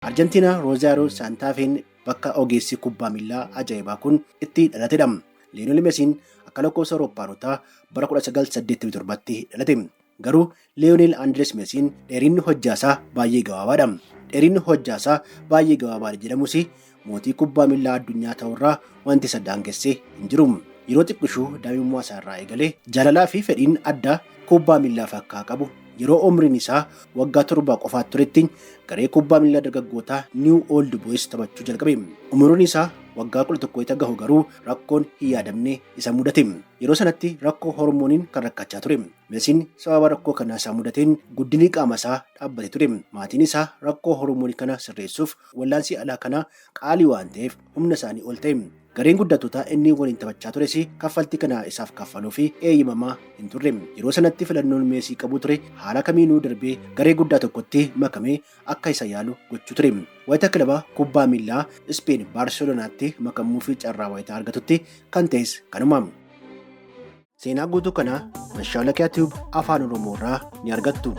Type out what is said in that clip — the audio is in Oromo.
Arjentiinaa Roozaaroo Saantaafeen bakka ogeessi kubbaa miillaa ajaa'ibaa kun itti dhalatedha. Liyoonel Meesiin akka lakkoofsa Awurooppaanotaa bara 1987tti dhalate. Garuu Liyoonel Andres Meesiin dheerinni hojjaasaa baay'ee gabaabaadha. Dheerinni hojjaasaa baay'ee gabaabaa jedhamus mootii kubbaa miillaa addunyaa ta'urraa wanti isa daangessee hin jiru. Yeroo xiqqishuu daa'imummaa isaa irraa eegalee jaalalaa fi fedhiin addaa kubbaa miillaaf akka qabu yeroo umriin isaa waggaa 7 qofaat turetti garee kubbaa miillaa dargaggootaa New Old Boys taphachuu jalqabe. Umriin isaa waggaa 11 isa gahu garuu rakkoon hin yaadamne isa mudate. Yeroo sanatti rakkoo hormooniin kan rakkachaa ture. Meesiin sababa rakkoo kanaa isaa mudateen guddinni qaama isaa dhaabbate ture. Maatiin isaa rakkoo hormoonii kana sirreessuuf wal'aansi alaa kana qaalii waan ta'eef humna isaanii ol ta'e. Gareen guddatootaa inni waliin taphachaa tures kaffaltii kana isaaf kaffaluu fi eeyyamamaa hin turre. Yeroo sanatti filannoon Meesii qabu ture haala kamiinuu darbee garee guddaa tokkotti makamee akka isa yaalu gochuu ture. Wayita kilaba kubbaa miillaa Ispeen Baarselonaatti makamuu fi carraa wayita argatutti kan ta'es kanuma. Seenaa guutuu kana Mashuwaalakiyaa Tiyuub Afaan Oromoo irraa ni argattu.